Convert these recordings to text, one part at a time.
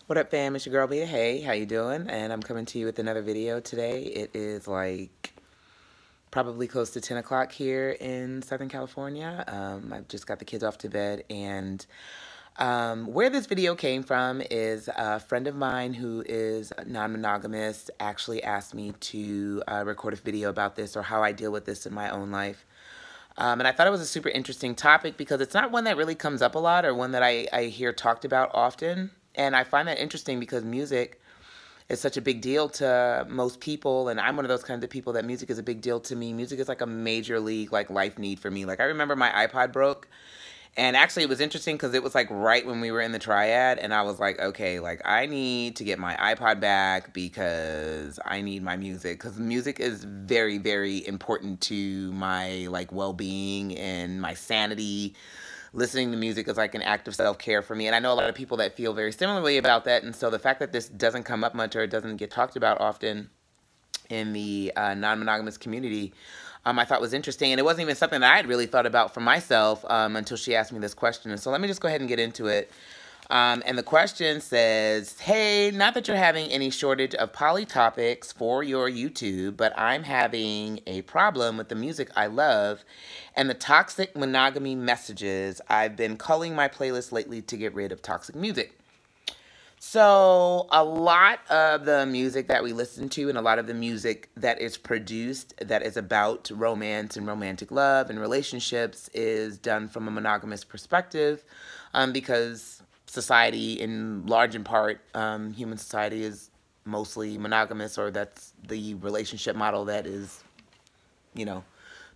What up, fam? It's your girl Beta. Hey, how you doing? And I'm coming to you with another video today. It is like probably close to 10 o'clock here in Southern California. I've just got the kids off to bed, and where this video came from is a friend of mine who is non-monogamous actually asked me to record a video about this, or how I deal with this in my own life. And I thought it was a super interesting topic because it's not one that really comes up a lot, or one that I hear talked about often. And I find that interesting because music is such a big deal to most people, and I'm one of those kinds of people that music is a big deal to me. Music is like a major league, like, life need for me. Like, I remember my iPod broke, and actually it was interesting because it was like right when we were in the triad, and I was like, okay, like, I need to get my iPod back because I need my music, because music is very, very important to my, like, well-being and my sanity. Listening to music is like an act of self-care for me, and I know a lot of people that feel very similarly about that. And so the fact that this doesn't come up much, or it doesn't get talked about often in the non-monogamous community, I thought was interesting. And it wasn't even something that I had really thought about for myself until she asked me this question. And so let me just go ahead and get into it. And the question says, hey, not that you're having any shortage of poly topics for your YouTube, but I'm having a problem with the music I love and the toxic monogamy messages. I've been culling my playlist lately to get rid of toxic music. So a lot of the music that we listen to, and a lot of the music that is produced that is about romance and romantic love and relationships, is done from a monogamous perspective, because society, in large in part, human society is mostly monogamous, or that's the relationship model that is, you know,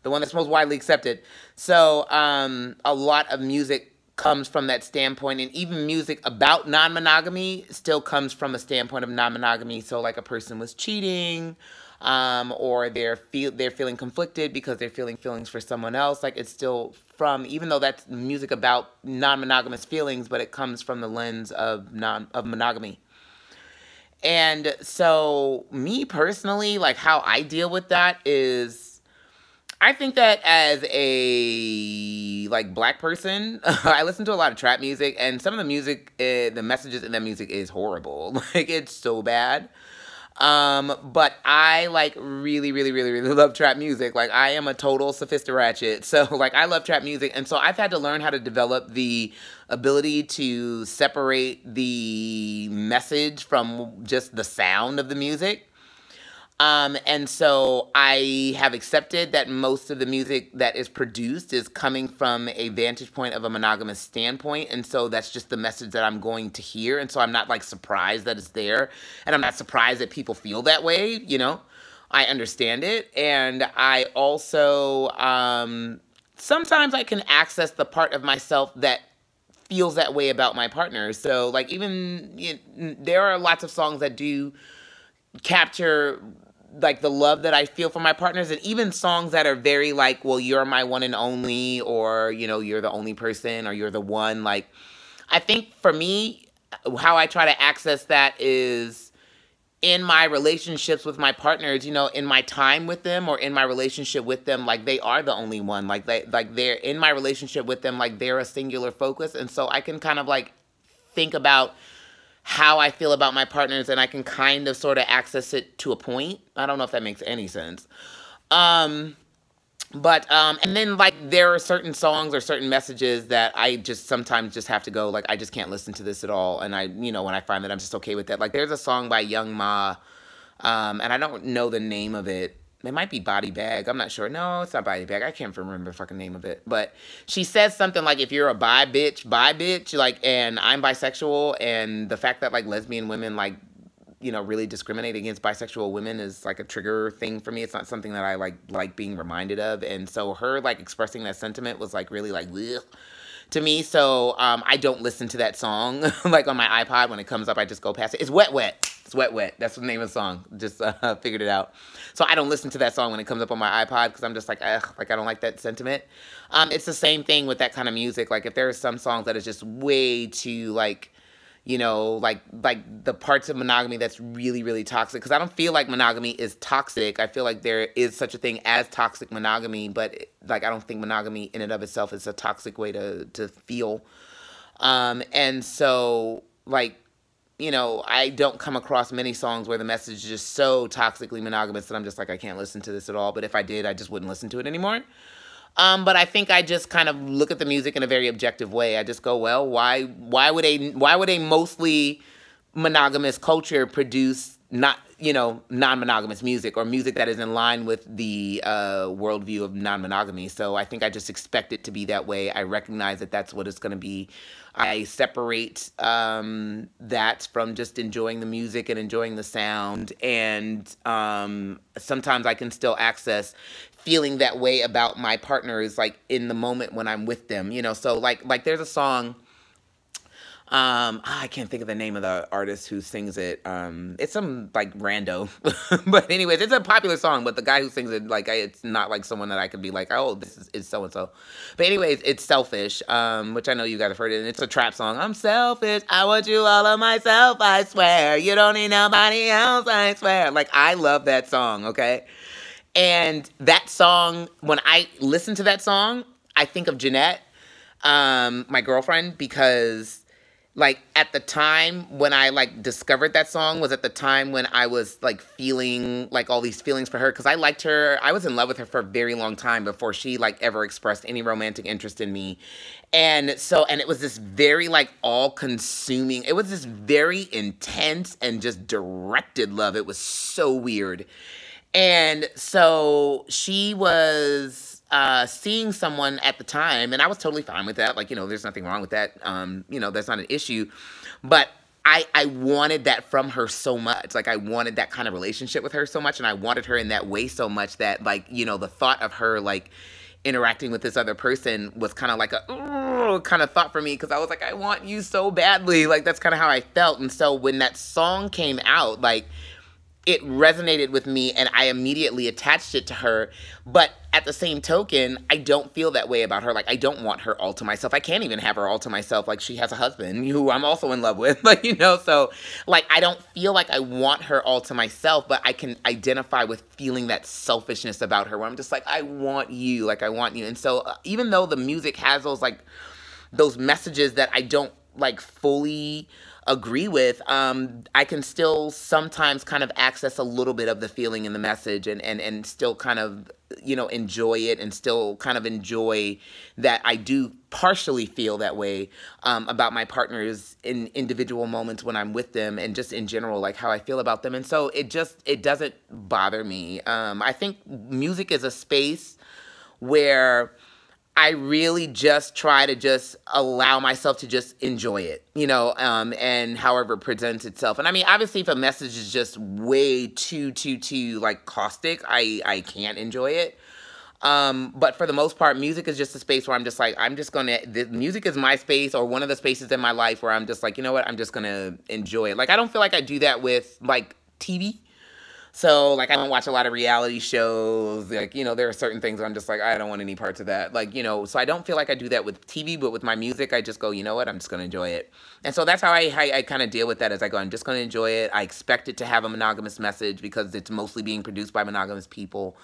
the one that's most widely accepted. So a lot of music comes from that standpoint, and even music about non-monogamy still comes from a standpoint of non-monogamy. So like a person was cheating, or they're feeling conflicted because they're feeling feelings for someone else. Like, it's still from, even though that's music about non-monogamous feelings, but it comes from the lens of monogamy. And so me personally, like, how I deal with that is, I think that as a, like, black person, I listen to a lot of trap music, and some of the music, the messages in that music is horrible. Like, it's so bad. But I, like, really, really, really, really love trap music. Like, I am a total sophistiratchet. So, like, I love trap music. And so I've had to learn how to develop the ability to separate the message from just the sound of the music. And so I have accepted that most of the music that is produced is coming from a vantage point of a monogamous standpoint. And so that's just the message that I'm going to hear. And so I'm not, like, surprised that it's there. And I'm not surprised that people feel that way, you know. I understand it. And I also, sometimes I can access the part of myself that feels that way about my partner. So, like, even, there are lots of songs that do capture, like, the love that I feel for my partners, and even songs that are very, like, well, you're my one and only, or, you know, you're the only person, or you're the one. Like, I think for me, how I try to access that is in my relationships with my partners, you know, in my time with them, or in my relationship with them, like, they are the only one. Like, they're in my relationship with them, like, they're a singular focus. And so I can kind of, like, think about how I feel about my partners, and I can kind of sort of access it to a point. I don't know if that makes any sense. And then, like, there are certain songs or certain messages that I just sometimes just have to go, like, I just can't listen to this at all. And I, you know, when I find that I'm just okay with that. Like, there's a song by Young Ma, and I don't know the name of it. It might be Body Bag. I'm not sure. No, it's not Body Bag. I can't remember the fucking name of it. But she says something like, if you're a bi bitch, like, and I'm bisexual, and the fact that, like, lesbian women, like, you know, really discriminate against bisexual women is, like, a trigger thing for me. It's not something that I like being reminded of. And so her, like, expressing that sentiment was, like, really, like, ugh to me. So I don't listen to that song. Like, on my iPod, when it comes up, I just go past it. It's Wet Wet. It's Wet Wet. That's the name of the song. Just figured it out. So I don't listen to that song when it comes up on my iPod, because I'm just like, ugh, like, I don't like that sentiment. It's the same thing with that kind of music. Like, if there are some songs that is just way too, like, you know, like the parts of monogamy that's really, really toxic. Because I don't feel like monogamy is toxic. I feel like there is such a thing as toxic monogamy, but, like, I don't think monogamy in and of itself is a toxic way to feel. And so, like, you know, I don't come across many songs where the message is just so toxically monogamous that I'm just like, I can't listen to this at all. But if I did, I just wouldn't listen to it anymore. But I think I just kind of look at the music in a very objective way. I just go, well, why would a mostly monogamous culture produce not, you know, non-monogamous music, or music that is in line with the worldview of non-monogamy? So I think I just expect it to be that way. I recognize that that's what it's going to be. I separate that from just enjoying the music and enjoying the sound. And sometimes I can still access feeling that way about my partners, like in the moment when I'm with them, you know. So like there's a song, I can't think of the name of the artist who sings it. It's some like rando, but anyways, it's a popular song, but the guy who sings it, like, it's not like someone that I could be like, oh, this is so-and-so. But anyways, it's Selfish, which I know you guys have heard it, and it's a trap song. I'm selfish, I want you all of myself, I swear. You don't need nobody else, I swear. Like, I love that song, okay? And that song, when I listen to that song, I think of Jeanette, my girlfriend, because like at the time when I like discovered that song was at the time when I was like feeling like all these feelings for her, because I liked her. I was in love with her for a very long time before she like ever expressed any romantic interest in me. And so, and it was this very like all consuming, it was this very intense and just directed love. It was so weird. And so she was seeing someone at the time, and I was totally fine with that. Like, you know, there's nothing wrong with that. You know, that's not an issue. But I wanted that from her so much. Like, I wanted that kind of relationship with her so much, and I wanted her in that way so much that, like, you know, the thought of her, like, interacting with this other person was kind of like a kind of thought for me, because I was like, I want you so badly. Like, that's kind of how I felt. And so when that song came out, like, it resonated with me, and I immediately attached it to her. But at the same token, I don't feel that way about her. Like, I don't want her all to myself. I can't even have her all to myself. Like, she has a husband who I'm also in love with. Like, you know, so, like, I don't feel like I want her all to myself, but I can identify with feeling that selfishness about her, where I'm just like, I want you. Like, I want you. And so even though the music has those, like, those messages that I don't, like, fully agree with, I can still sometimes kind of access a little bit of the feeling in the message, and still kind of, you know, enjoy it, and still kind of enjoy that I do partially feel that way about my partners in individual moments when I'm with them, and just in general, like how I feel about them. And so it doesn't bother me. I think music is a space where I really just try to just allow myself to just enjoy it, you know, and however it presents itself. And I mean, obviously, if a message is just way too like caustic, I can't enjoy it. But for the most part, music is just a space where I'm just like, music is my space, or one of the spaces in my life where I'm just like, you know what, I'm just gonna enjoy it. Like, I don't feel like I do that with like TV. So, like, I don't watch a lot of reality shows. Like, you know, there are certain things where I'm just like, I don't want any parts of that. Like, you know, so I don't feel like I do that with TV, but with my music, I just go, you know what, I'm just going to enjoy it. And so that's how I kind of deal with that, as I go, I'm just going to enjoy it. I expect it to have a monogamous message because it's mostly being produced by monogamous people.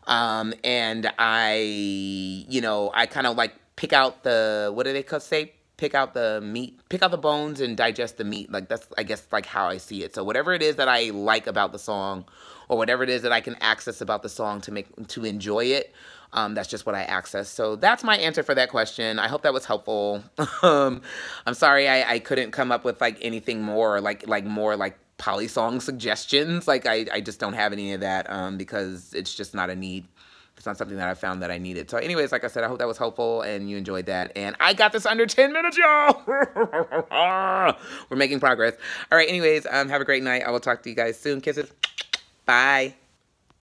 And I, you know, I kind of like pick out the, what do they say? Pick out the meat, pick out the bones and digest the meat. Like, that's, I guess, like how I see it. So whatever it is that I like about the song, or whatever it is that I can access about the song to enjoy it, that's just what I access. So that's my answer for that question. I hope that was helpful. I'm sorry I couldn't come up with like anything more, like more like poly song suggestions. Like, I just don't have any of that, because it's just not a need. It's not something that I found that I needed. So anyways, like I said, I hope that was helpful and you enjoyed that. And I got this under 10 minutes, y'all. We're making progress. All right, anyways, have a great night. I will talk to you guys soon. Kisses. Bye.